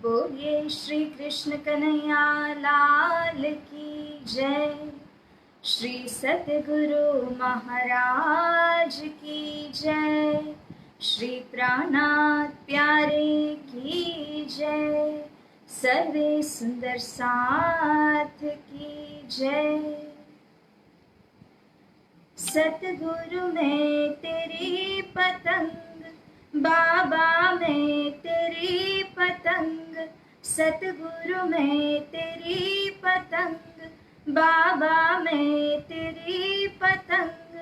बोलिए श्री कृष्ण कन्हैया लाल की जय। श्री सतगुरु महाराज की जय। श्री प्राणनाथ प्यारे की जय। सर्वे सुंदर साथ की जय। सतगुरु में तेरी पतंग, बाबा में तेरी पतंग। सतगुरु में तेरी पतंग, बाबा में तेरी पतंग।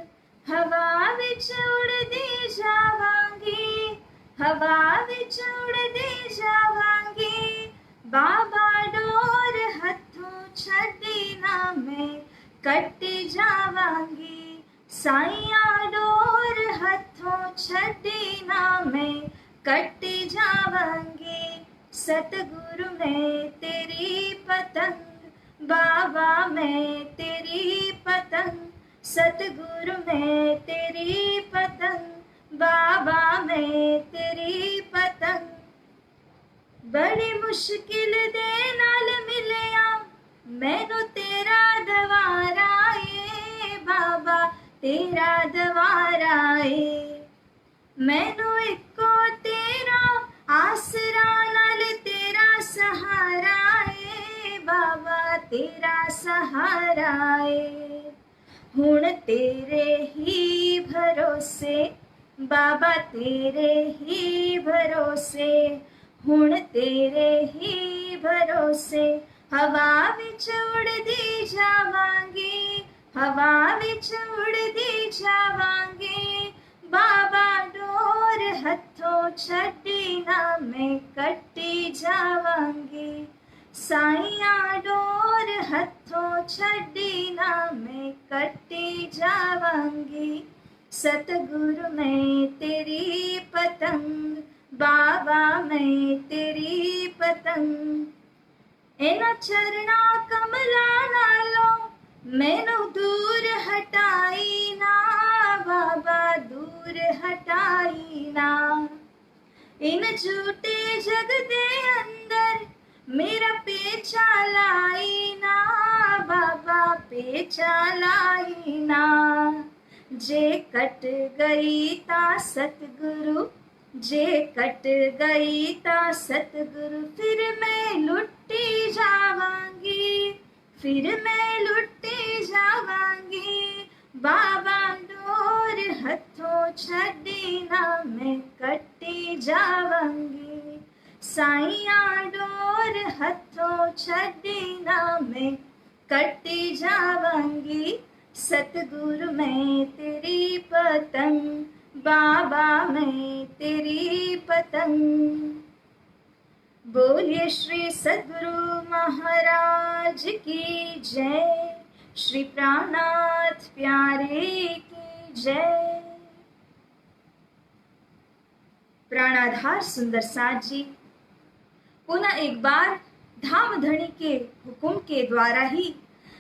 हवा विच उड़दी जावांगी, हवा विच उड़दी जावांगी। बाबा डोर हथों छड्डी ना मैं कट्टी जावांगी। साइया डोर हथों छड्डी ना मैं कट्टी जावांगी। सतगुरु में तेरी पतंग, बाबा में तेरी पतंग। सतगुरु में तेरी पतंग, बाबा में तेरी पतंग। बड़ी मुश्किल दे नाल मिलिया मैनू तेरा दवारा ए बाबा, तेरा दवारा ए। मैनू इको तेरा आसरा नाल तेरा सहारा ए बाबा, तेरा सहारा ए। हुण तेरे ही भरोसे बाबा, तेरे ही भरोसे। हुण तेरे ही भरोसे हवा विच उड़दी जावांगी, हवा विच उड़दी जावांगी। बाबा डोर हथों छड्डी ना मैं कट्टी जावांगी। साइया डोर हथों छड्डी ना मैं कट्टी जावांगी। सतगुरु में तेरी पतंग, बाबा में तेरी पतंग। इना चरना कमला नालों मैनू दूर हटाई ना बाबा, दूर हटाई ना। इन झूठे जग दे अंदर मेरा पेचा लाई ना बाबा, पेचा लाई ना। जे कट गई ता सतगुरु, जे कट गई ता सतगुरु। फिर मैं लुटी जावांगी, फिर मैं लुटी जावांगी। बाबा डोर हथों छड्डी ना मैं कट्टी जावांगी। साइया डोर हथों छड्डी ना मैं कट्टी जावांगी। सतगुरु में तेरी पतंग, बाबा में तेरी पतंग। बोलिए श्री सद्गुरु महाराज की जय। श्री प्राणनाथ प्यारे की जय। प्राणाधार सुंदर साथ जी पुनः एक बार धामधनी के हुक्म के द्वारा ही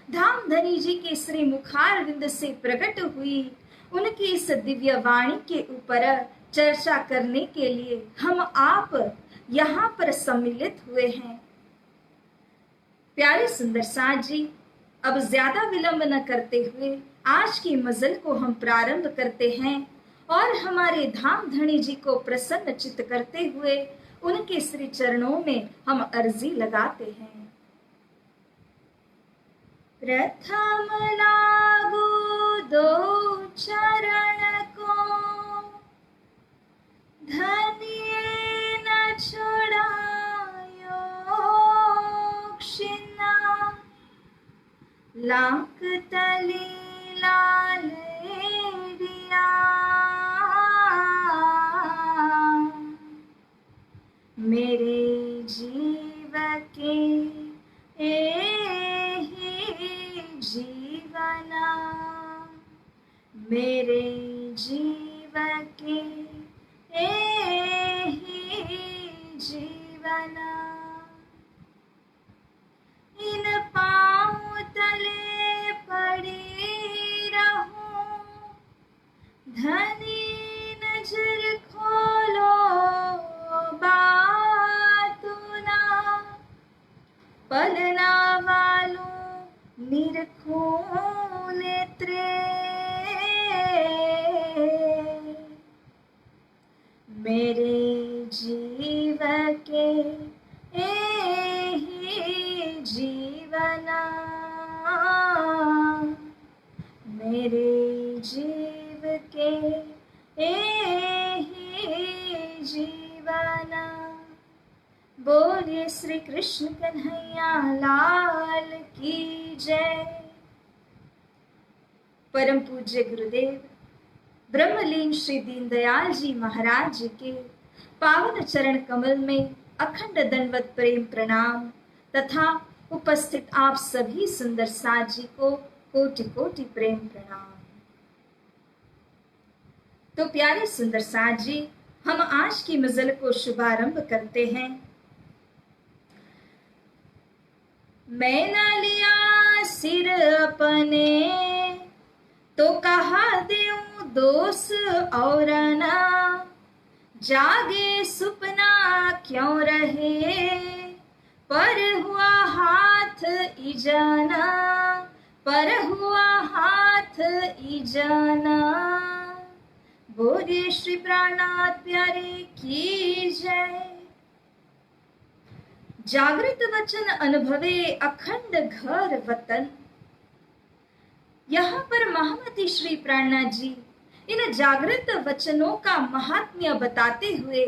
धामधनी जी के श्री मुखारविंद से प्रकट हुई उनकी इस दिव्य वाणी के ऊपर चर्चा करने के लिए हम आप यहाँ पर सम्मिलित हुए हैं। प्यारे सुंदर साथ जी, अब ज्यादा विलंब न करते हुए आज की मजल को हम प्रारंभ करते हैं और हमारे धामधनी जी को प्रसन्न चित्त करते हुए उनके श्री चरणों में हम अर्जी लगाते हैं। प्रथम लागू दो चरण को, धनिये न छोड़ायो क्षिना। लाख तली लाल दिया, मेरे जीव के जीवना, मेरे जीव के जीवना। इन पाँव तले पड़ी रहूं, धनी नजर खोलो बात ना। पालना वालों निरखो नेत्रे, मेरे जीव के एहि जीवना, मेरे जीव के एहि जीवना। बोलिए श्री कृष्ण कन्हैया लाल की जय। परम पूज्य गुरुदेव ब्रह्मलीन श्री दीनदयाल जी महाराज जी के पावन चरण कमल में अखंड दंडवत प्रेम प्रणाम तथा उपस्थित आप सभी सुंदर साथ जी को कोटि कोटि प्रेम प्रणाम। तो प्यारे सुंदर साथ जी, हम आज की मजल को शुभारंभ करते हैं। मैं न लिया सिर अपने तो कहा देऊं दोष और ना, जागे सुपना क्यों रहे पर हुआ हाथ इजाना, पर हुआ हाथ इजाना। बोले श्री प्राणनाथ प्यारे की जय। जागृत वचन अनुभवे अखंड घर वतन। यहाँ पर महामती श्री प्राणनाथ जी इन जागृत वचनों का महात्म्य बताते हुए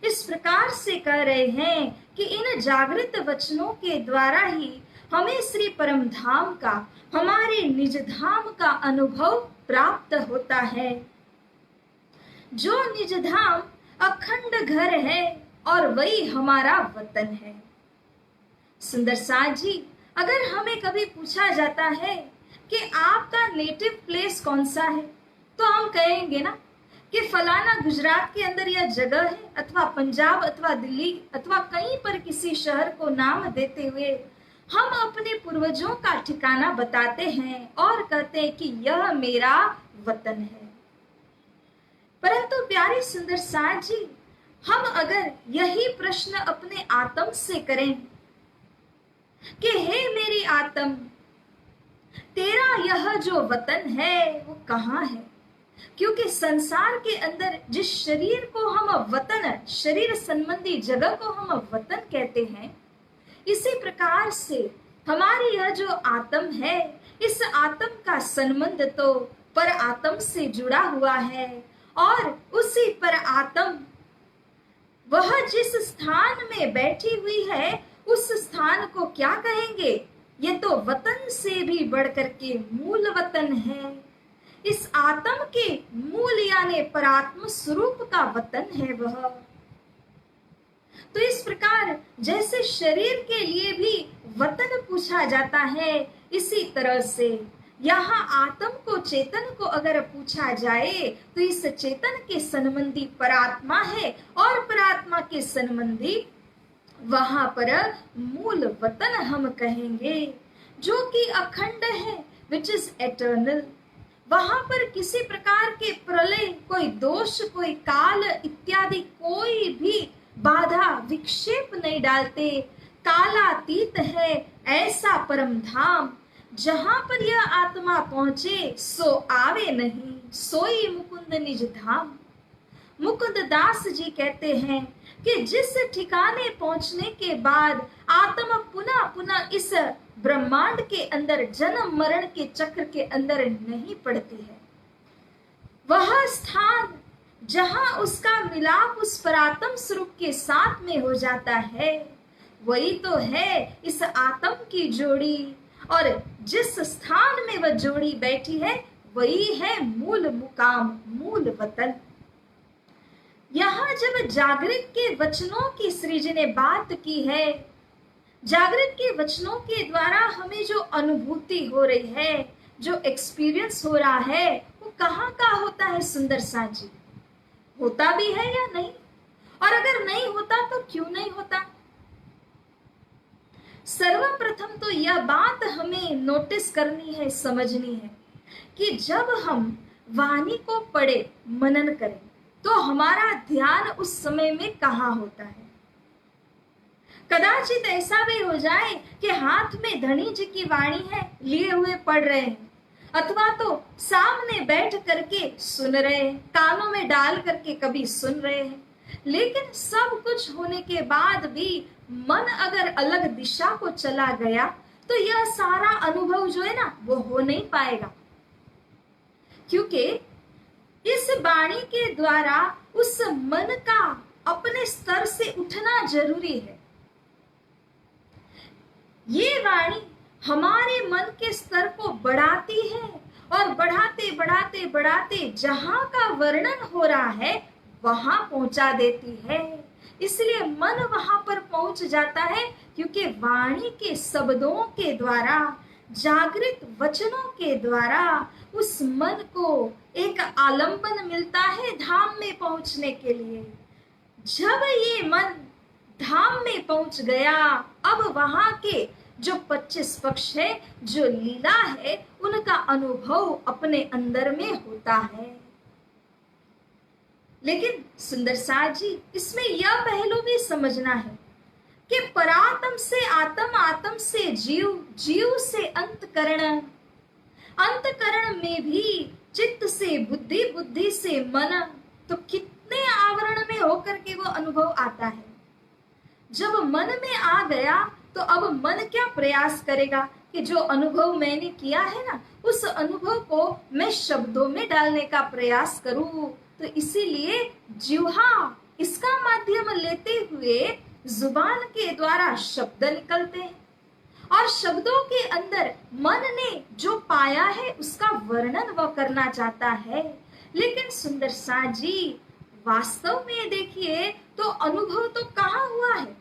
इस प्रकार से कह रहे हैं कि इन जागृत वचनों के द्वारा ही हमें श्री परम धाम का, हमारे निज धाम का अनुभव प्राप्त होता है। जो निज धाम अखंड घर है और वही हमारा वतन है। सुंदर साथ जी, अगर हमें कभी पूछा जाता है कि आपका नेटिव प्लेस कौन सा है, तो हम कहेंगे ना कि फलाना गुजरात के अंदर यह जगह है, अथवा पंजाब अथवा दिल्ली अथवा कहीं पर किसी शहर को नाम देते हुए हम अपने पूर्वजों का ठिकाना बताते हैं और कहते हैं कि यह मेरा वतन है। परंतु प्यारे सुंदर साथ जी, हम अगर यही प्रश्न अपने आत्म से करें कि हे मेरी आत्म, तेरा यह जो वतन है वो कहाँ है? क्योंकि संसार के अंदर जिस शरीर को हम वतन, शरीर संबंधी जगह को हम वतन कहते हैं, इसी प्रकार से हमारी यह जो आत्म है, इस आत्म का संबंध तो पर आत्म से जुड़ा हुआ है। और उसी पर आत्म वह जिस स्थान में बैठी हुई है, उस स्थान को क्या कहेंगे? ये तो वतन से भी बढ़कर के मूल वतन है। इस आत्म के मूल यानी परात्म स्वरूप का वतन है वह। तो इस प्रकार जैसे शरीर के लिए भी वतन पूछा जाता है, इसी तरह से यहाँ आत्म को, चेतन को अगर पूछा जाए तो इस चेतन के संबंधी परात्मा है और परात्मा के संबंधी वहां पर मूल वतन हम कहेंगे, जो कि अखंड है, विच इज एटर्नल। वहां पर किसी प्रकार के प्रलय, कोई दोष, कोई काल इत्यादि कोई भी बाधा विक्षेप नहीं डालते। कालातीत है ऐसा परम धाम, जहां पर यह आत्मा पहुंचे सो आवे नहीं, सोई मुकुंद निज धाम। मुकुंद दास जी कहते हैं कि जिस ठिकाने पहुंचने के बाद आत्मा पुनः पुनः इस ब्रह्मांड के अंदर जन्म मरण के चक्र के अंदर नहीं पड़ती है, वह स्थान जहां उसका मिलाप उस परात्म स्वरूप के साथ में हो जाता है, वही तो है इस आत्म की जोड़ी। और जिस स्थान में वह जोड़ी बैठी है, वही है मूल मुकाम, मूल वतन। यहाँ जब जागृत के वचनों की श्री जी ने बात की है, जागृत के वचनों के द्वारा हमें जो अनुभूति हो रही है, जो एक्सपीरियंस हो रहा है, वो कहाँ का होता है सुंदर सा जी? होता भी है या नहीं? और अगर नहीं होता तो क्यों नहीं होता? सर्वप्रथम तो यह बात हमें नोटिस करनी है, समझनी है कि जब हम वाणी को पढ़े, मनन करें, तो हमारा ध्यान उस समय में कहाँ होता है? कदाचित ऐसा भी हो जाए कि हाथ में धनी जी की वाणी है, लिए हुए पढ़ रहे हैं, अथवा तो सामने बैठ करके सुन रहे हैं, कानों में डाल करके कभी सुन रहे हैं, लेकिन सब कुछ होने के बाद भी मन अगर अलग दिशा को चला गया तो यह सारा अनुभव जो है ना वो हो नहीं पाएगा, क्योंकि इस वाणी के द्वारा उस मन का अपने स्तर से उठना जरूरी है। ये वाणी हमारे मन के स्तर को बढ़ाती है और बढ़ाते बढ़ाते बढ़ाते जहां का वर्णन हो रहा है वहां पहुंचा देती है। इसलिए मन वहां पर पहुंच जाता है, क्योंकि वाणी के शब्दों के द्वारा, जागृत वचनों के द्वारा उस मन को एक आलंबन मिलता है धाम में पहुंचने के लिए। जब ये मन धाम में पहुंच गया, अब वहां के जो 25 पक्ष है, जो लीला है, उनका अनुभव अपने अंदर में होता है। लेकिन सुंदर साथ जी, इसमें यह पहलू भी समझना है कि परात्म से आत्म, आत्म से जीव, जीव से अंतकरण, अंतकरण में भी चित्त से बुद्धि, बुद्धि से मन, तो कितने आवरण में होकर के वो अनुभव आता है। जब मन में आ गया तो अब मन क्या प्रयास करेगा कि जो अनुभव मैंने किया है ना, उस अनुभव को मैं शब्दों में डालने का प्रयास करूं। तो इसीलिए जिह्वा इसका माध्यम लेते हुए जुबान के द्वारा शब्द निकलते हैं और शब्दों के अंदर मन ने जो पाया है उसका वर्णन वह करना चाहता है। लेकिन सुंदर सा जी, वास्तव में देखिए तो अनुभव तो कहाँ हुआ है,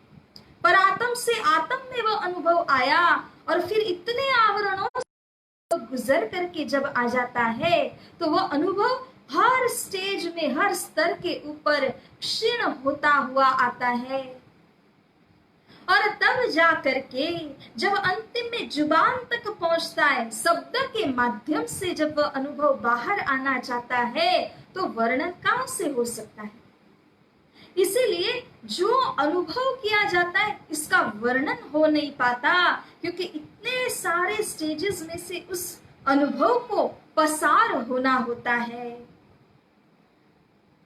परात्म से आत्म में वह अनुभव आया और फिर इतने आवरणों से गुजर करके जब आ जाता है तो वह अनुभव हर स्टेज में, हर स्तर के ऊपर क्षीण होता हुआ आता है। और तब जा करके जब अंतिम में जुबान तक पहुंचता है, शब्द के माध्यम से जब वह अनुभव बाहर आना चाहता है तो वर्णन कहां से हो सकता है। इसीलिए जो अनुभव किया जाता है इसका वर्णन हो नहीं पाता, क्योंकि इतने सारे स्टेजेस में से उस अनुभव को पसार होना होता है।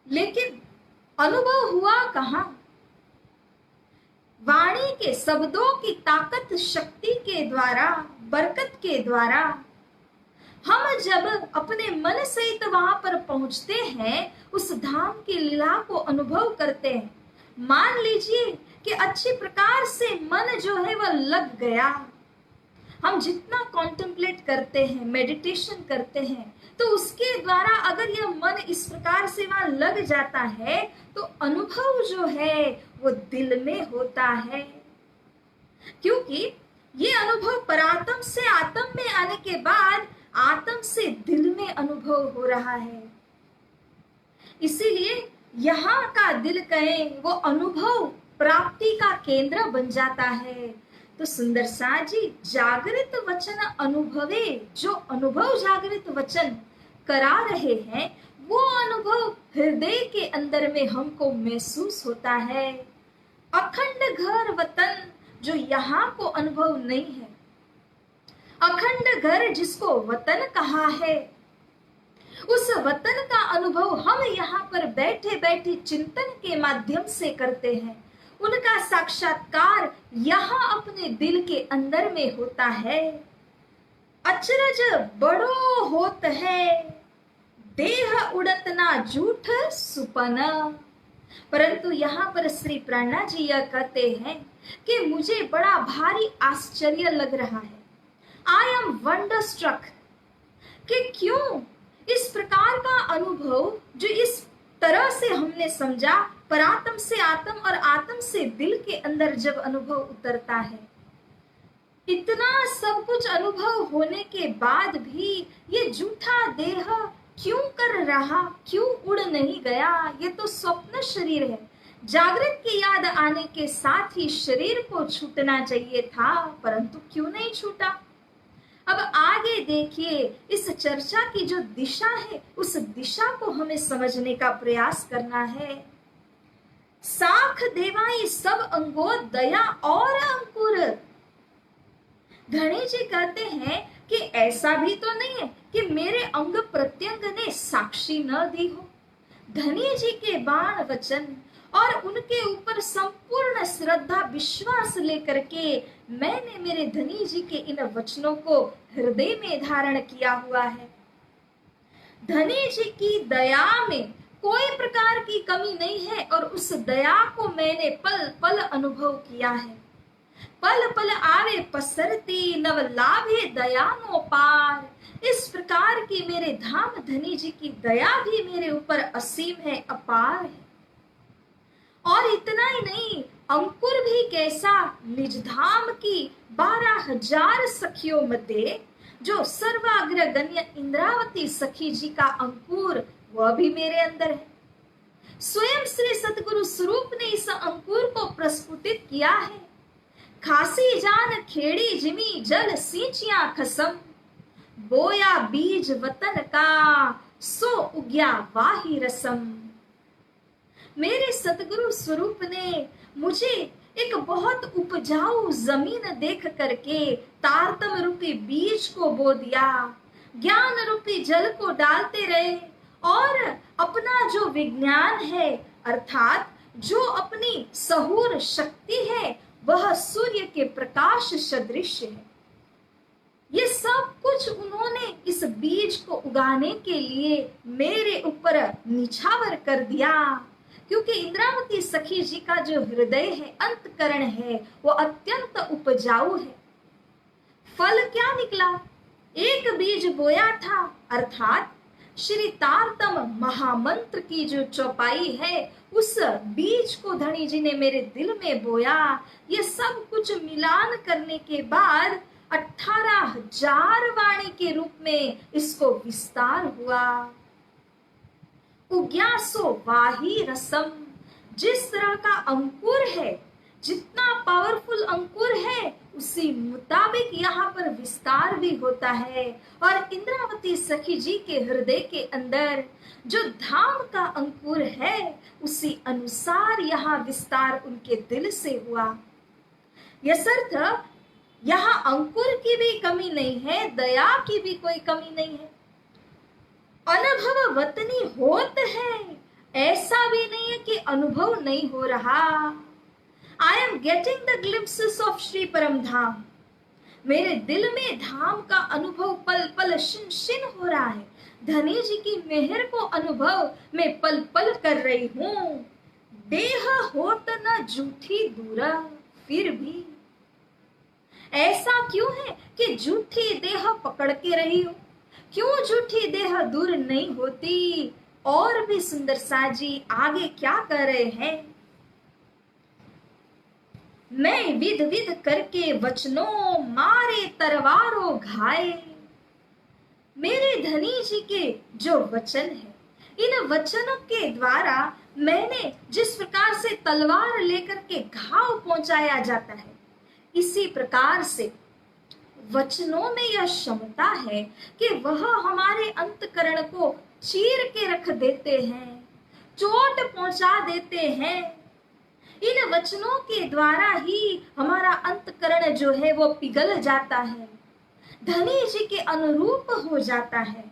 लेकिन अनुभव हुआ कहां? वाणी के शब्दों की ताकत, शक्ति के द्वारा, बरकत के द्वारा हम जब अपने मन सहित वहां पर पहुंचते हैं, उस धाम की लीला को अनुभव करते हैं। मान लीजिए कि अच्छी प्रकार से मन जो है वह लग गया। हम जितना कॉन्टेम्पलेट करते हैं, मेडिटेशन करते हैं, तो उसके द्वारा अगर यह मन इस प्रकार से वहां लग जाता है तो अनुभव जो है वो दिल में होता है। क्योंकि ये अनुभव परात्म से आत्म में आने के बाद आत्म से दिल में अनुभव हो रहा है। इसीलिए यहाँ का दिल कहें वो अनुभव प्राप्ति का केंद्र बन जाता है। तो सुंदर सा जी, जागृत वचन अनुभवे, जो अनुभव जागृत वचन करा रहे हैं वो अनुभव हृदय के अंदर में हमको महसूस होता है। अखंड घर वतन जो यहाँ को अनुभव नहीं है, अखंड घर जिसको वतन कहा है, उस वतन का अनुभव हम यहाँ पर बैठे बैठे चिंतन के माध्यम से करते हैं। उनका साक्षात्कार यहाँ अपने दिल के अंदर में होता है। अचरज बड़ो होत है, देह उड़त ना झूठ सुपन। परंतु यहाँ पर श्री प्राणा जी यह कहते हैं कि मुझे बड़ा भारी आश्चर्य लग रहा है। आई एम वंडरस्ट्रक कि क्यों इस प्रकार का अनुभव जो इस तरह से हमने समझा, परात्म से आत्म और आत्म से दिल के अंदर जब अनुभव उतरता है, इतना सब कुछ अनुभव होने के बाद भी ये झूठा देह क्यों कर रहा, क्यों उड़ नहीं गया? ये तो स्वप्न शरीर है। जागृत की याद आने के साथ ही शरीर को छूटना चाहिए था, परंतु क्यों नहीं छूटा? अब आगे देखिए, इस चर्चा की जो दिशा है उस दिशा को हमें समझने का प्रयास करना है। साख देवाई सब अंगो दया और अंकुर। धनी जी कहते हैं कि ऐसा भी तो नहीं है कि मेरे अंग प्रत्यंग ने साक्षी न दी हो। धनी जी के बाण वचन और उनके ऊपर संपूर्ण श्रद्धा विश्वास लेकर के मैंने मेरे धनी जी के इन वचनों को हृदय में धारण किया हुआ है। धनी जी की दया में कोई प्रकार की कमी नहीं है और उस दया को मैंने पल पल अनुभव किया है। पल पल आवे पसरती नव लाभे दयानो पार। इस प्रकार की मेरे धाम धनी जी की दया भी मेरे ऊपर असीम है, अपार है। और इतना ही नहीं, अंकुर भी कैसा, निज धाम की 12,000 सखियों मध्य जो सर्वाग्रगण्य इंद्रावती सखी जी का अंकुर वह भी मेरे अंदर है। स्वयं श्री सतगुरु स्वरूप ने इस अंकुर को प्रस्फुटित किया है। खासी जान खेड़ी जिमी जल सींचिया खसम, बोया बीज वतन का सो उग्या वाही रसम। मेरे सतगुरु स्वरूप ने मुझे एक बहुत उपजाऊ जमीन देख करके तारतम रूपी बीज को बो दिया। ज्ञान रूपी जल को डालते रहे और अपना जो विज्ञान है अर्थात जो अपनी सहूर शक्ति है वह सूर्य के प्रकाश सदृश है। ये सब कुछ उन्होंने इस बीज को उगाने के लिए मेरे ऊपर निछावर कर दिया, क्योंकि इंद्रावती सखी जी का जो हृदय है, अंतकरण है, वो अत्यंत उपजाऊ है। फल क्या निकला? एक बीज बोया था, अर्थात श्री तारतम महामंत्र की जो चौपाई है उस बीज को धनी जी ने मेरे दिल में बोया। ये सब कुछ मिलान करने के बाद 18,000 वाणी के रूप में इसको विस्तार हुआ। उग्यासो वाही रसम। जिस तरह का अंकुर है, जितना पावरफुल अंकुर है उसी मुताबिक यहाँ पर विस्तार भी होता है। और इंद्रावती सखी जी के हृदय के अंदर जो धाम का अंकुर है उसी अनुसार यहाँ विस्तार उनके दिल से हुआ। यसर्थ यहाँ अंकुर की भी कमी नहीं है, दया की भी कोई कमी नहीं है। अनुभव वतनी होत है, ऐसा भी नहीं है कि अनुभव नहीं हो रहा। I am getting the glimpses of Shri परम धाम। मेरे दिल में धाम का अनुभव पल पल शिन शिन हो रहा है। धनी जी की मेहर को अनुभव मैं पल पल कर रही हूँ। देह होत न झूठी दूरा फिर भी। ऐसा क्यों है कि झूठी देह पकड़ के रही हो? क्यों झूठी देह दूर नहीं होती? और भी सुंदर सा जी आगे क्या कर रहे हैं? मैं विध विध करके वचनों मारे तरवारों घाये। मेरे धनी जी के जो वचन है, इन वचनों के द्वारा मैंने जिस प्रकार से तलवार लेकर के घाव पहुंचाया जाता है, इसी प्रकार से वचनों में यह क्षमता है कि वह हमारे अंतकरण को चीर के रख देते हैं, चोट पहुंचा देते हैं। इन वचनों के द्वारा ही हमारा अंतकरण जो है वो पिघल जाता है, धनी जी के अनुरूप हो जाता है।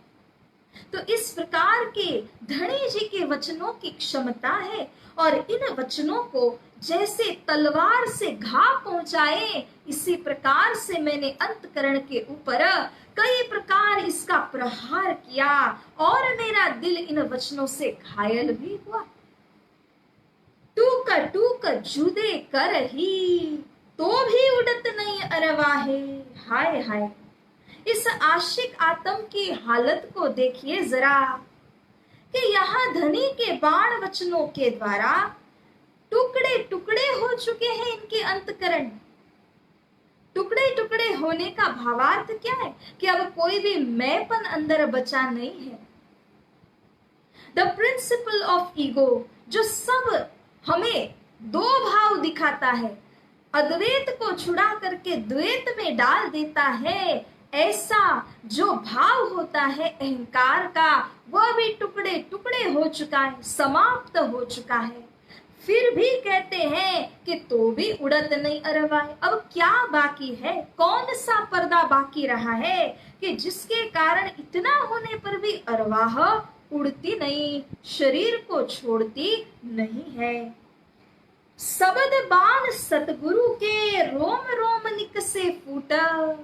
तो इस प्रकार के धनी जी के वचनों की क्षमता है और इन वचनों को जैसे तलवार से घाव पहुंचाए, इसी प्रकार से मैंने अंतकरण के ऊपर कई प्रकार इसका प्रहार किया और मेरा दिल इन वचनों से घायल भी हुआ। टूक टूक जुदे कर ही तो भी उड़त नहीं अरवाहे। हाय हाय, इस आशिक आत्म की हालत को देखिए जरा कि यहाँ धनी के बाण वचनों के द्वारा टुकड़े टुकड़े हो चुके हैं इनके अंतकरण। टुकड़े टुकड़े होने का भावार्थ क्या है कि अब कोई भी मैंपन अंदर बचा नहीं है। द प्रिंसिपल ऑफ ईगो जो सब हमें दो भाव दिखाता है, अद्वैत को छुड़ा करके द्वैत में डाल देता है, ऐसा जो भाव होता है अहंकार का, वह भी टुकड़े टुकड़े हो चुका है, समाप्त हो चुका है। फिर भी कहते हैं कि तो भी उड़त नहीं अरवाए। अब क्या बाकी है, कौन सा पर्दा बाकी रहा है कि जिसके कारण इतना होने पर भी अरवाह उड़ती नहीं, शरीर को छोड़ती नहीं है। सबद बाण सतगुरु के रोम रोम निक से फूटा,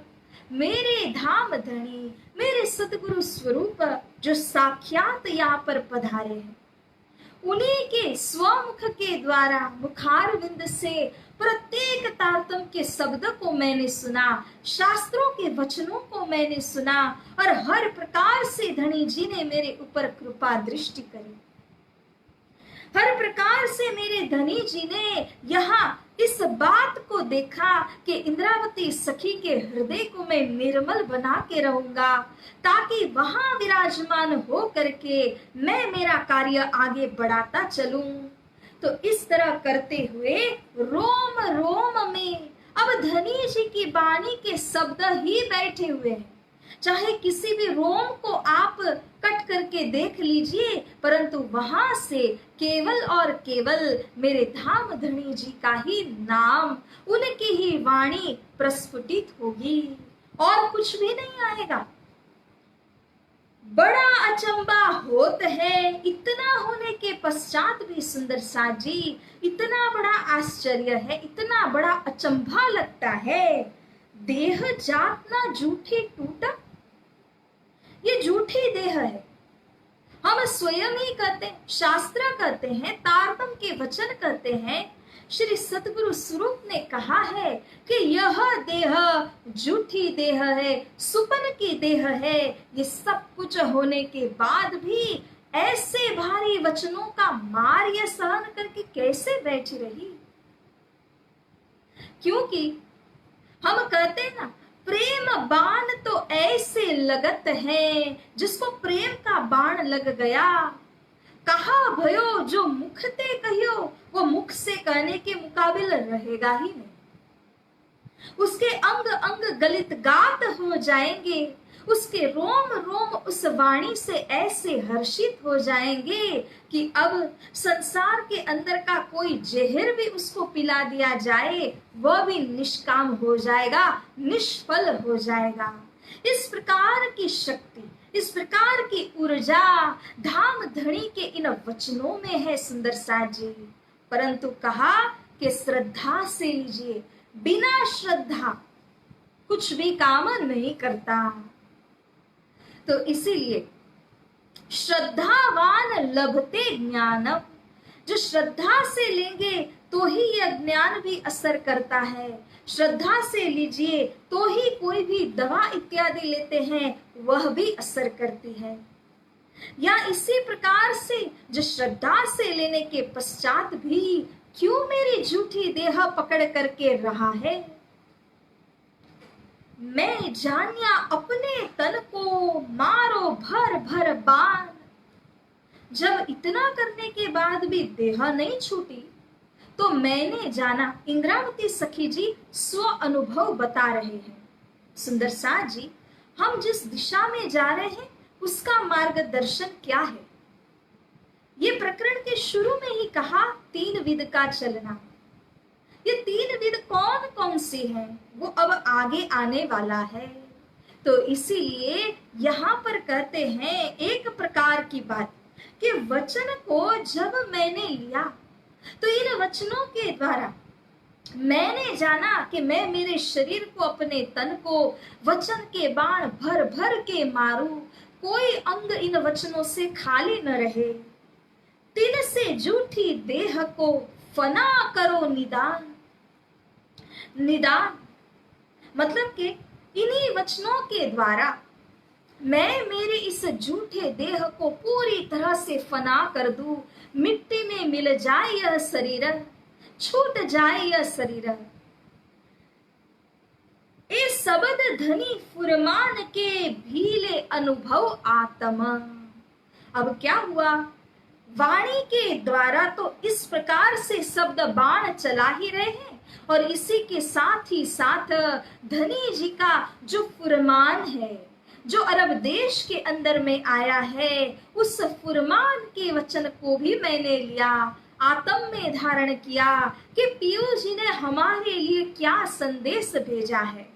मेरे धाम धनी मेरे सतगुरु स्वरूप जो साक्षात यहाँ पर पधारे हैं, उन्हीं के स्वमुख के द्वारा मुखारविंद से प्रत्येक तारतम के शब्द को मैंने सुना, शास्त्रों के वचनों को मैंने सुना, और हर प्रकार से धनी जी ने मेरे ऊपर कृपा दृष्टि करी। हर प्रकार से मेरे धनी जी ने यहाँ इस बात को देखा कि इंद्रावती सखी के हृदय को मैं निर्मल बना के रहूंगा, ताकि वहां विराजमान हो करके मैं मेरा कार्य आगे बढ़ाता चलूं। तो इस तरह करते हुए रोम रोम में अब धनी जी की वाणी के शब्द ही बैठे हुए हैं। चाहे किसी भी रोम को आप कट करके देख लीजिए, परंतु वहां से केवल और केवल मेरे धाम धनी जी का ही नाम, उनकी ही वाणी प्रस्फुटित होगी और कुछ भी नहीं आएगा। बड़ा अचंबा होत है, इतना होने के पश्चात भी सुंदर साज जी, इतना बड़ा आश्चर्य है, इतना बड़ा अचंभा लगता है। देह जात ना झूठी टूटा, ये झूठी देह है। हम स्वयं ही कहते हैं, शास्त्र कहते हैं, तारतम के वचन कहते हैं, श्री सतगुरु स्वरूप ने कहा है कि यह देह झूठी देह है, सुपन की देह है। ये सब कुछ होने के बाद भी ऐसे भारी वचनों का मार यह सहन करके कैसे बैठी रही? क्योंकि हम कहते हैं ना, प्रेम बाण तो ऐसे लगत है, जिसको प्रेम का बाण लग गया, कहा भयो जो मुख ते कहियो, वो मुख से कहने के मुकाबिल रहेगा ही नहीं। उसके अंग अंग गलित गात हो जाएंगे, उसके रोम रोम उस वाणी से ऐसे हर्षित हो जाएंगे कि अब संसार के अंदर का कोई जहर भी उसको पिला दिया जाए, वह भी निष्काम हो जाएगा, निष्फल हो जाएगा। इस प्रकार की शक्ति, इस प्रकार की ऊर्जा धाम धनी के इन वचनों में है सुंदर साज जी। परंतु कहा कि श्रद्धा से लीजिए, बिना श्रद्धा कुछ भी काम नहीं करता। तो इसीलिए श्रद्धावान लभते ज्ञानम, जो श्रद्धा से लेंगे तो ही यह ज्ञान भी असर करता है। श्रद्धा से लीजिए तो ही कोई भी दवा इत्यादि लेते हैं वह भी असर करती है। या इसी प्रकार से जो श्रद्धा से लेने के पश्चात भी क्यों मेरी झूठी देह पकड़ करके रहा है, मैं जानिया अपने तन को मारो भर भर बाण। जब इतना करने के बाद भी देह नहीं छूटी, तो मैंने जाना, इंद्रावती सखी जी स्व अनुभव बता रहे हैं। सुंदर साज जी, हम जिस दिशा में जा रहे हैं उसका मार्गदर्शन क्या है? ये प्रकरण के शुरू में ही कहा, 3 विध का चलना। ये 3 विध कौन कौन सी है वो अब आगे आने वाला है। तो इसीलिए यहाँ पर कहते हैं एक प्रकार की बात कि वचन को जब मैंने लिया तो इन वचनों के द्वारा मैंने जाना कि मैं मेरे शरीर को, अपने तन को वचन के बाण भर भर के मारूं, कोई अंग इन वचनों से खाली न रहे। तिन से झूठी देह को फना करो निदान। निदान मतलब कि इन्हीं वचनों के द्वारा मैं मेरे इस झूठे देह को पूरी तरह से फना कर दूं, मिट्टी में मिल जाए यह शरीर, छूट जाए यह शरीर। ए सबद धनी फुरमान के भीले अनुभव आत्मा। अब क्या हुआ, वाणी के द्वारा तो इस प्रकार से शब्द बाण चला ही रहे हैं, और इसी के साथ ही साथ धनी जी का जो फुरमान है, जो अरब देश के अंदर में आया है, उस फुरमान के वचन को भी मैंने लिया। आत्म में धारण किया कि पीयूष जी ने हमारे लिए क्या संदेश भेजा है।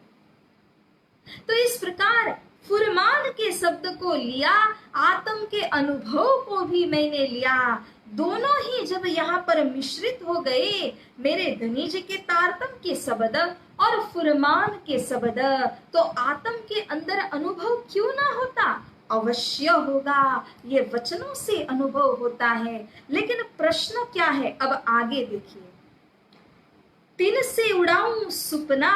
तो इस प्रकार फुरमान के शब्द को लिया, आत्म के अनुभव को भी मैंने लिया। दोनों ही जब यहाँ पर मिश्रित हो गए, मेरे धनी जी के तारतम के शब्द और फुरमान के शब्द, तो आत्म के अंदर अनुभव क्यों ना होता? अवश्य होगा। ये वचनों से अनुभव होता है। लेकिन प्रश्न क्या है, अब आगे देखिए। तिन से उड़ाऊं सुपना,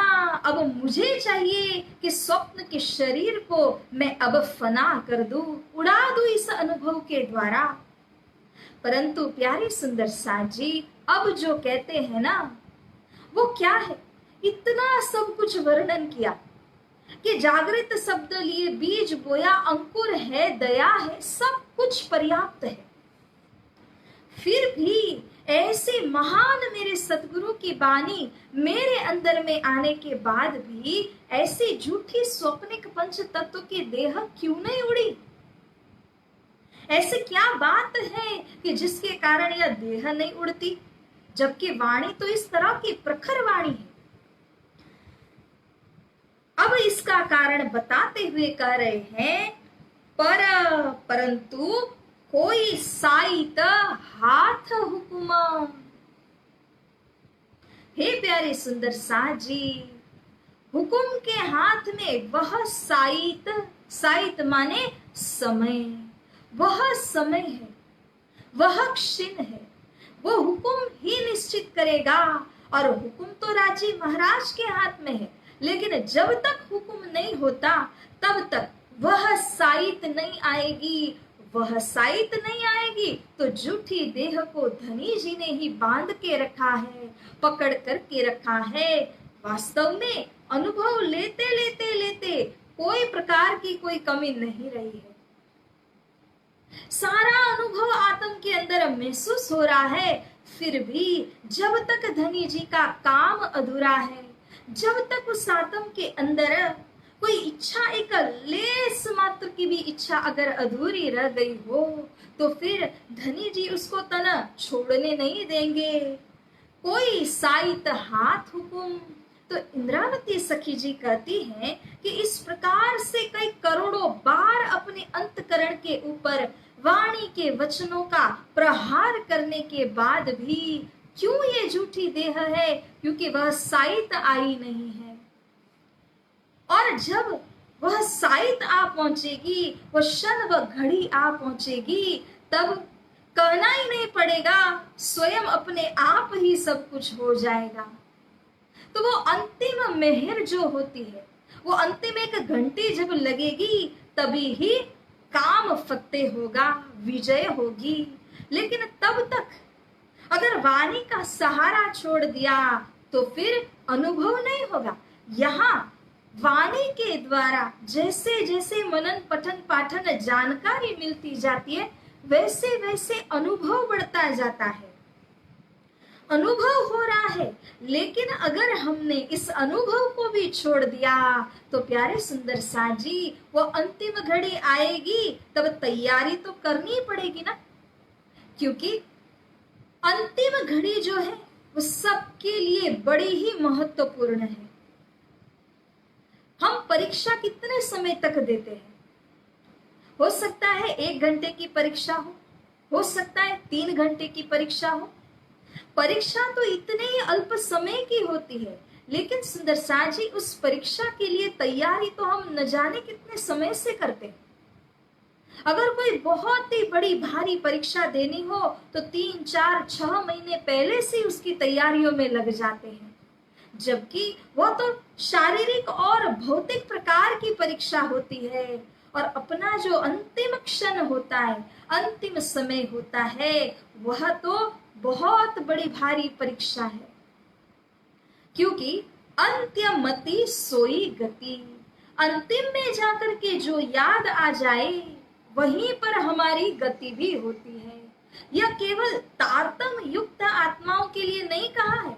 अब मुझे चाहिए कि स्वप्न के शरीर को मैं अब फना कर दूं, उड़ा दूं इस अनुभव के द्वारा। परंतु प्यारे सुंदर साथ जी, अब जो कहते हैं ना, वो क्या है? इतना सब कुछ वर्णन किया कि जागृत शब्द लिए बीज बोया, अंकुर है, दया है, सब कुछ पर्याप्त है। फिर भी ऐसे महान मेरे सतगुरु की वाणी मेरे अंदर में आने के बाद भी ऐसी झूठी स्वप्निक पंच तत्व की देह क्यों नहीं उड़ी? ऐसे क्या बात है कि जिसके कारण यह देह नहीं उड़ती, जबकि वाणी तो इस तरह की प्रखर वाणी है। अब इसका कारण बताते हुए कह रहे हैं, परंतु कोई साइत हाथ हुकुम। हे प्यारे सुंदर साथ जी, हुकुम के हाथ में वह साइत, साइत माने समय, वह समय है, वह क्षण है, वो हुकुम ही निश्चित करेगा। और हुकुम तो राजी महाराज के हाथ में है, लेकिन जब तक हुकुम नहीं होता तब तक वह साइत नहीं आएगी। वह साइत नहीं आएगी तो झूठी देह को धनी जी ने ही बांध के रखा है, पकड़ करके रखा है। वास्तव में अनुभव लेते लेते लेते कोई प्रकार की कोई कमी नहीं रही है। सारा अनुभव आत्म के अंदर महसूस हो रहा है। फिर भी जब तक धनी जी का काम अधूरा है, जब तक उस आत्म के अंदर कोई इच्छा, एक लेस मात्र की भी इच्छा अगर अधूरी रह गई हो, तो फिर धनी जी उसको तना छोड़ने नहीं देंगे। कोई साइत हाथ हुकुम। तो इंद्रावती सखी जी कहती हैं कि इस प्रकार से कई करोड़ों बार अपने अंतकरण के ऊपर वाणी के वचनों का प्रहार करने के बाद भी क्यों ये झूठी देह है? क्योंकि वह साइत आई नहीं है। और जब वह साइत आ पहुंचेगी, वह क्षण व घड़ी आ पहुंचेगी, तब कहना ही नहीं पड़ेगा, स्वयं अपने आप ही सब कुछ हो जाएगा। तो वो अंतिम मेहर जो होती है, वो अंतिम एक घंटी जब लगेगी, तभी ही काम फतेह होगा, विजय होगी। लेकिन तब तक अगर वाणी का सहारा छोड़ दिया तो फिर अनुभव नहीं होगा। यहाँ वाणी के द्वारा जैसे जैसे मनन पठन पाठन जानकारी मिलती जाती है, वैसे वैसे अनुभव बढ़ता जाता है। अनुभव हो रहा है, लेकिन अगर हमने इस अनुभव को भी छोड़ दिया तो प्यारे सुंदर साथ जी, वो अंतिम घड़ी आएगी तब तैयारी तो करनी पड़ेगी ना। क्योंकि अंतिम घड़ी जो है वो सबके लिए बड़ी ही महत्वपूर्ण है। हम परीक्षा कितने समय तक देते हैं? हो सकता है 1 घंटे की परीक्षा हो सकता है 3 घंटे की परीक्षा हो। परीक्षा तो इतने ही अल्प समय की होती है, लेकिन सुंदर साथ जी, उस परीक्षा के लिए तैयारी तो हम न जाने कितने समय से करते हैं। अगर कोई बहुत ही बड़ी भारी परीक्षा देनी हो तो 3, 4, 6 महीने पहले से उसकी तैयारियों में लग जाते हैं, जबकि वह तो शारीरिक और भौतिक प्रकार की परीक्षा होती है। और अपना जो अंतिम क्षण होता है, अंतिम समय होता है, वह तो बहुत बड़ी भारी परीक्षा है। क्योंकि अंत्यमति सोई गति, अंतिम में जाकर के जो याद आ जाए वहीं पर हमारी गति भी होती है। यह केवल तारतम युक्त आत्माओं के लिए नहीं कहा है,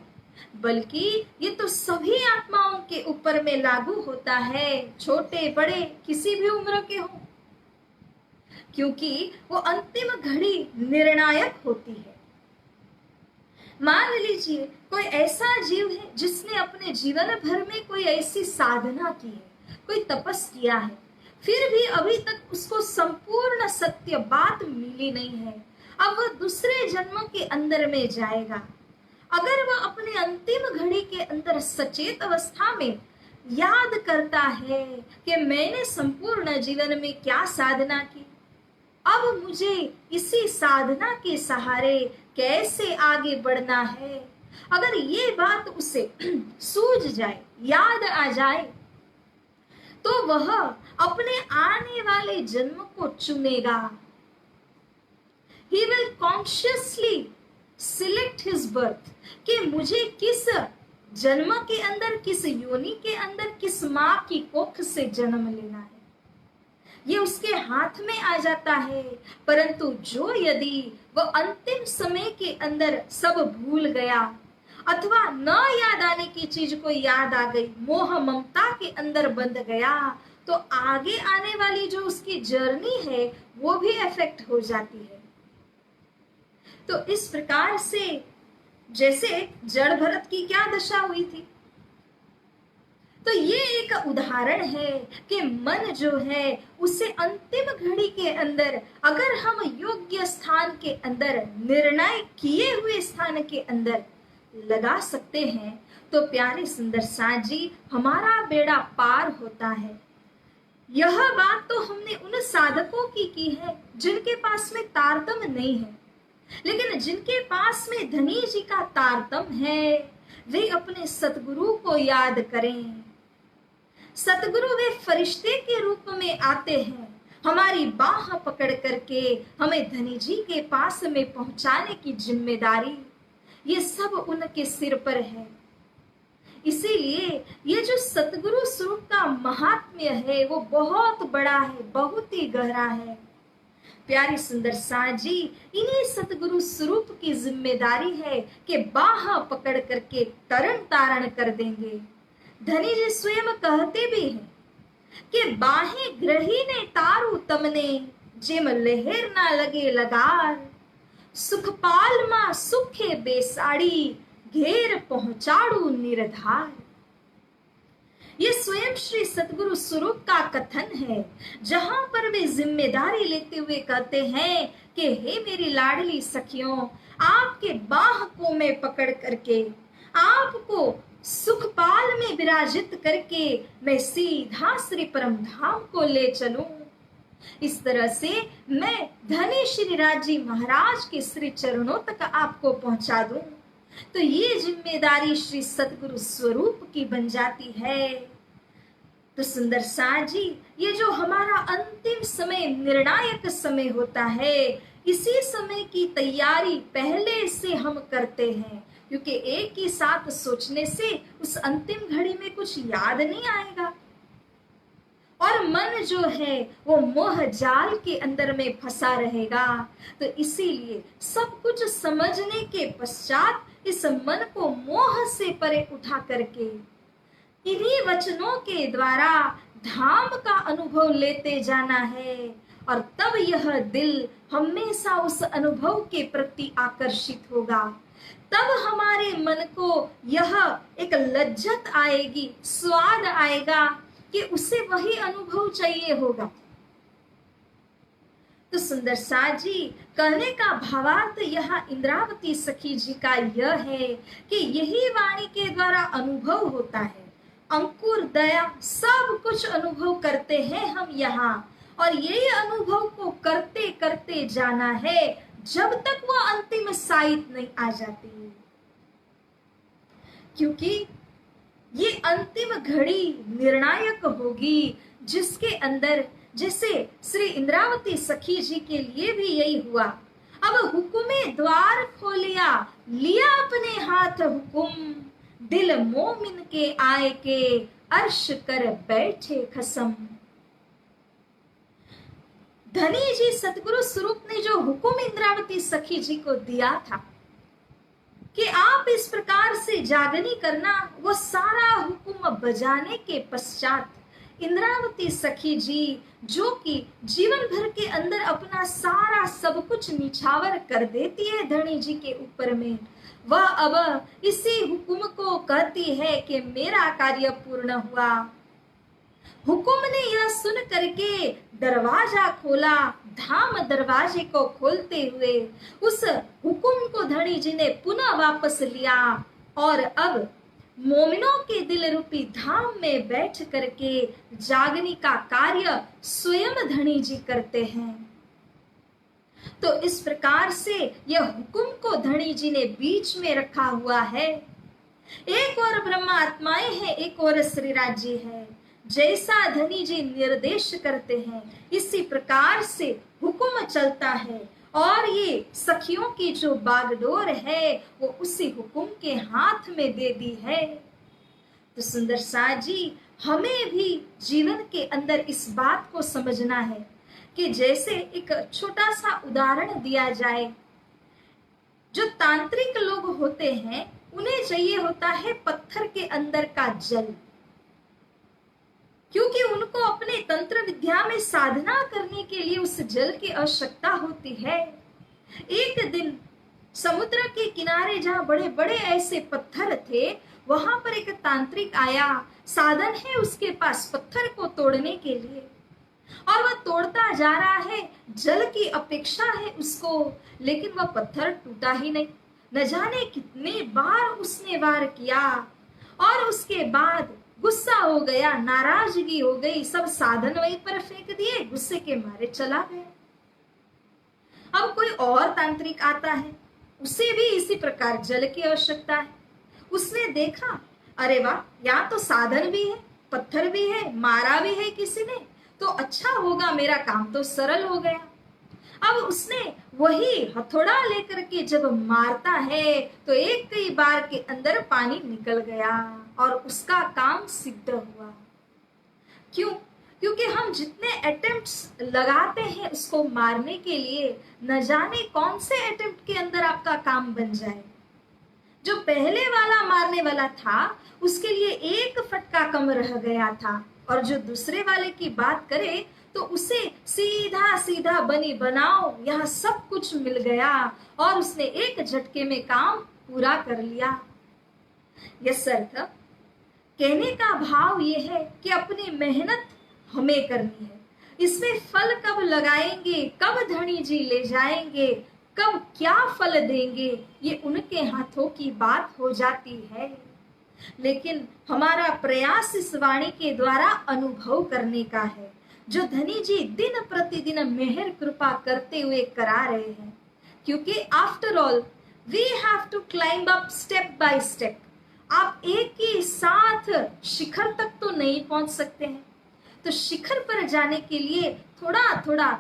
बल्कि ये तो सभी आत्माओं के ऊपर में लागू होता है, छोटे बड़े किसी भी उम्र के हो। क्योंकि वो अंतिम घड़ी निर्णायक होती है। मान लीजिए कोई ऐसा जीव है जिसने अपने जीवन भर में कोई ऐसी साधना की है, कोई तपस किया है, फिर भी अभी तक उसको संपूर्ण सत्य बात मिली नहीं है। अब वह दूसरे जन्म के अंदर में जाएगा। अगर वह अपने अंतिम घड़ी के अंदर सचेत अवस्था में याद करता है कि मैंने संपूर्ण जीवन में क्या साधना की, अब मुझे इसी साधना के सहारे कैसे आगे बढ़ना है, अगर ये बात उसे सूझ जाए, याद आ जाए, तो वह अपने आने वाले जन्म को चुनेगा। He will consciously select his birth कि मुझे किस जन्म के अंदर, किस योनि के अंदर, किस माँ की कोख से जन्म लेना है, ये उसके हाथ में आ जाता है। परंतु जो यदि वह अंतिम समय के अंदर सब भूल गया अथवा न याद आने की चीज को याद आ गई, मोह ममता के अंदर बंध गया, तो आगे आने वाली जो उसकी जर्नी है वो भी इफेक्ट हो जाती है। तो इस प्रकार से जैसे जड़ भरत की क्या दशा हुई थी, तो ये एक उदाहरण है कि मन जो है उसे अंतिम घड़ी के अंदर अगर हम योग्य स्थान के अंदर, निर्णय किए हुए स्थान के अंदर लगा सकते हैं, तो प्यारे सुंदर साथ जी हमारा बेड़ा पार होता है। यह बात तो हमने उन साधकों की है जिनके पास में तारतम नहीं है, लेकिन जिनके पास में धनी जी का तारतम है वे अपने सतगुरु को याद करें। सतगुरु वे फरिश्ते के रूप में आते हैं, हमारी बाह पकड़ करके हमें धनी जी के पास में पहुंचाने की जिम्मेदारी ये सब उनके सिर पर है। इसीलिए ये जो सतगुरु स्वरूप का महात्म्य है वो बहुत बड़ा है, बहुत ही गहरा है। प्यारी सुंदर साथ जी, इन्हीं सतगुरु स्वरूप की जिम्मेदारी है कि बाह पकड़ करके तरण तारण कर देंगे। धनी जी स्वयं कहते भी हैं कि बाहें ग्रही ने तारू तमने, जेम लहर ना लगे लगार, सुखपाल मां सुखे बेसाड़ी, घेर पहुंचाड़ू निरधार। ये स्वयं श्री सतगुरु स्वरूप का कथन है, जहां पर वे जिम्मेदारी लेते हुए कहते हैं कि हे मेरी लाडली सखियों, आपके बाह को मैं पकड़ करके आपको सुखपाल में विराजित करके मैं सीधा श्री परम धाम को ले चलूं। इस तरह से मैं धनी श्री राजी महाराज के श्री चरणों तक आपको पहुंचा दूं। तो ये जिम्मेदारी श्री सतगुरु स्वरूप की बन जाती है। तो सुंदर साथ जी, ये जो हमारा अंतिम समय, निर्णायक समय होता है, इसी समय की तैयारी पहले से हम करते हैं, क्योंकि एक ही साथ सोचने से उस अंतिम घड़ी में कुछ याद नहीं आएगा और मन जो है वो मोह जाल के अंदर में फंसा रहेगा। तो इसीलिए सब कुछ समझने के पश्चात इस मन को मोह से परे उठा करके इन्हीं वचनों के द्वारा धाम का अनुभव लेते जाना है, और तब यह दिल हमेशा उस अनुभव के प्रति आकर्षित होगा। तब हमारे मन को यह एक लज्जत आएगी, स्वाद आएगा कि उसे वही अनुभव चाहिए होगा। तो सुंदर साथ जी, कहने का भावार्थ यहाँ इंद्रावती सखी जी का यह है कि यही वाणी के द्वारा अनुभव होता है। अंकुर, दया, सब कुछ अनुभव करते हैं हम यहाँ, और यही अनुभव को करते करते जाना है जब तक वह अंतिम साइत नहीं आ जाती, क्योंकि ये अंतिम घड़ी निर्णायक होगी, जिसके अंदर जैसे श्री इंद्रावती सखी जी के लिए भी यही हुआ। अब हुक्मे द्वार खोलिया, लिया अपने हाथ हुकुम, दिल मोमिन के आए के, अर्श कर बैठे खसम। धनी जी सतगुरु स्वरूप ने जो हुक्म इंद्रावती सखी जी को दिया था कि आप इस प्रकार से जागनी करना, वो सारा हुक्म बजाने के पश्चात इंद्रावती सखी जी, जो कि जीवन भर के अंदर अपना सारा सब कुछ निछावर कर देती है धनी जी के ऊपर में, वह अब इसी हुक्म को कहती है कि मेरा कार्य पूर्ण हुआ। हुक्म ने यह सुन करके दरवाजा खोला। धाम दरवाजे को खोलते हुए उस हुक्म को धनी जी ने पुनः वापस लिया और अब मोमिनों के दिल रूपी धाम में बैठ करके जागने का कार्य स्वयं धनी जी करते हैं। तो इस प्रकार से यह हुक्म को धनी जी ने बीच में रखा हुआ है। एक और ब्रह्म आत्माएं हैं, एक और श्रीराज जी है। जैसा धनी जी निर्देश करते हैं इसी प्रकार से हुक्म चलता है और ये सखियों की जो बागडोर है वो उसी हुक्म के हाथ में दे दी है। तो सुंदर साथ जी, हमें भी जीवन के अंदर इस बात को समझना है कि जैसे एक छोटा सा उदाहरण दिया जाए, जो तांत्रिक लोग होते हैं उन्हें चाहिए होता है पत्थर के अंदर का जल, क्योंकि उनको अपने तंत्र विद्या में साधना करने के लिए उस जल की आवश्यकता होती है। एक दिन समुद्र के किनारे जहां बड़े बड़े ऐसे पत्थर थे, वहां पर एक तांत्रिक आया। साधन है उसके पास पत्थर को तोड़ने के लिए, और वह तोड़ता जा रहा है, जल की अपेक्षा है उसको, लेकिन वह पत्थर टूटा ही नहीं। न जाने कितने बार उसने वार किया और उसके बाद गुस्सा हो गया, नाराजगी हो गई, सब साधन वहीं पर फेंक दिए, गुस्से के मारे चला गया। अब कोई और तांत्रिक आता है, उसे भी इसी प्रकार जल की आवश्यकता है। उसने देखा, अरे वाह, यहाँ तो साधन भी है, पत्थर भी है, मारा भी है किसी ने, तो अच्छा होगा, मेरा काम तो सरल हो गया। अब उसने वही हथौड़ा लेकर के जब मारता है तो एक कई बार के अंदर पानी निकल गया और उसका काम सिद्ध हुआ। क्यों? क्योंकि हम जितने अटेम्प्ट्स लगाते हैं उसको मारने के लिए, न जाने कौन से अटेम्प्ट के अंदर आपका काम बन जाए। जो पहले वाला मारने वाला था उसके लिए एक फटका कम रह गया था, और जो दूसरे वाले की बात करे तो उसे सीधा सीधा बनी बनाओ यह सब कुछ मिल गया और उसने एक झटके में काम पूरा कर लिया। यस अर्थ कहने का भाव ये है कि अपनी मेहनत हमें करनी है। इसमें फल कब लगाएंगे, कब धनी जी ले जाएंगे, कब क्या फल देंगे, ये उनके हाथों की बात हो जाती है। लेकिन हमारा प्रयास इस वाणी के द्वारा अनुभव करने का है, जो धनी जी दिन प्रतिदिन मेहर कृपा करते हुए करा रहे हैं। क्योंकि after all we have to climb up step by step. आप एक ही साथ शिखर तक तो नहीं पहुंच सकते हैं, तो शिखर पर जाने के लिए थोड़ा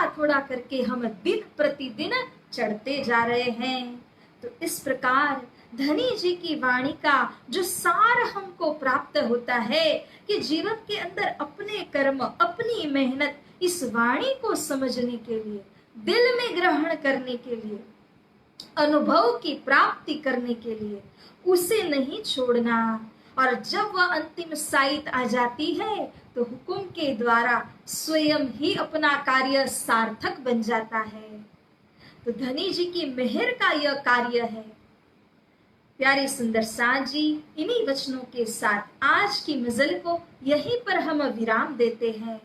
थोड़ा करके हम दिन प्रतिदिन चढ़ते जा रहे हैं। तो इस प्रकार धनी जी की वाणी का जो सार हमको प्राप्त होता है कि जीवन के अंदर अपने कर्म, अपनी मेहनत, इस वाणी को समझने के लिए, दिल में ग्रहण करने के लिए, अनुभव की प्राप्ति करने के लिए उसे नहीं छोड़ना। और जब वह अंतिम साइत आ जाती है तो हुक्म के द्वारा स्वयं ही अपना कार्य सार्थक बन जाता है। तो धनी जी की मेहर का यह कार्य है। प्यारे सुंदर साथ जी, इन्हीं वचनों के साथ आज की मजल को यहीं पर हम विराम देते हैं।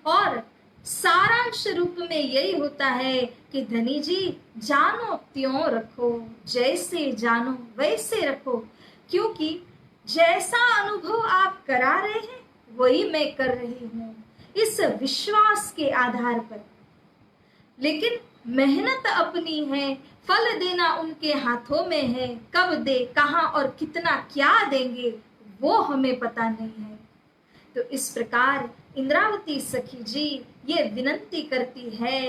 और सारांश रूप में यही होता है कि धनी जी जानो त्यों रखो, जैसे जानो वैसे रखो, क्योंकि जैसा अनुभव आप करा रहे हैं वही मैं कर रही हूं, इस विश्वास के आधार पर। लेकिन मेहनत अपनी है, फल देना उनके हाथों में है। कब दे, कहां और कितना क्या देंगे वो हमें पता नहीं है। तो इस प्रकार इंद्रावती सखी जी ये विनंती करती है,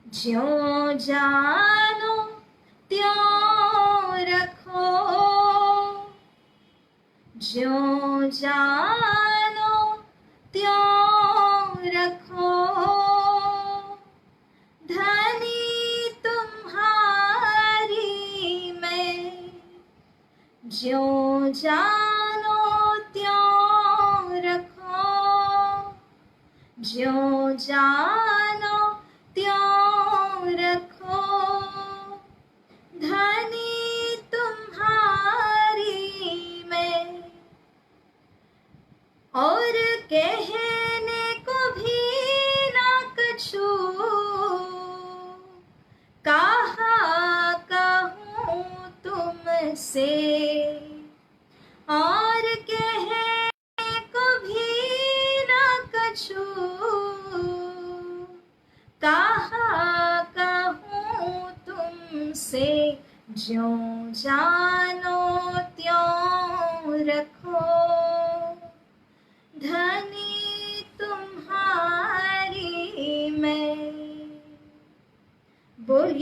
ज्यों जानो त्यों रखो, ज्यों जानो त्यों रखो, धनी तुम्हारी मैं, ज्यों जानो त्यों रखो, ज्यों जानो त्यों रखो, धनी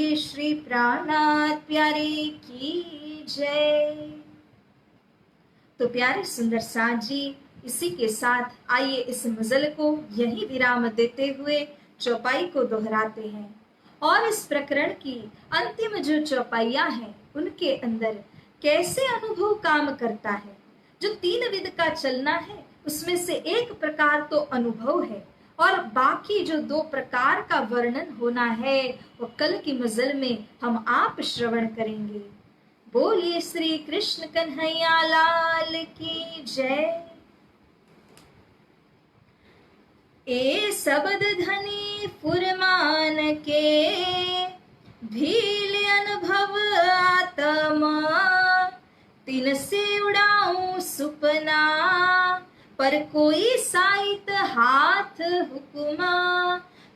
बोलिए श्री प्राणनाथ प्यारे की जय। तो प्यारे सुंदर साथ जी, इसी के साथ आइए इस मजल को यही विराम देते हुए चौपाई को दोहराते हैं और इस प्रकरण की अंतिम जो चौपाइयां हैं उनके अंदर कैसे अनुभव काम करता है। जो 3 विध का चलना है उसमें से एक प्रकार तो अनुभव है और बाकी जो 2 प्रकार का वर्णन होना है वो कल की मजल में हम आप श्रवण करेंगे। बोलिए श्री कृष्ण कन्हैया लाल की जय। ए शब्द धनी फुरमान के भील अनुभव आत्मा, तिन से उड़ाऊं सुपना पर कोई साइत हाथ हुकुमा,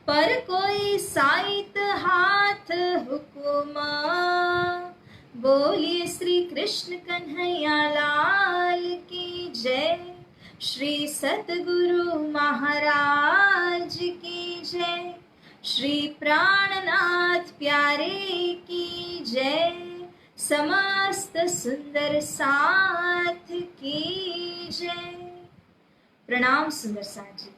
पर कोई साइत हाथ हुकुमा। बोलिए श्री कृष्ण कन्हैया लाल की जय। श्री सतगुरु महाराज की जय। श्री प्राणनाथ प्यारे की जय। समस्त सुंदर साथ की जय। प्रणाम सुंदर साथ जी।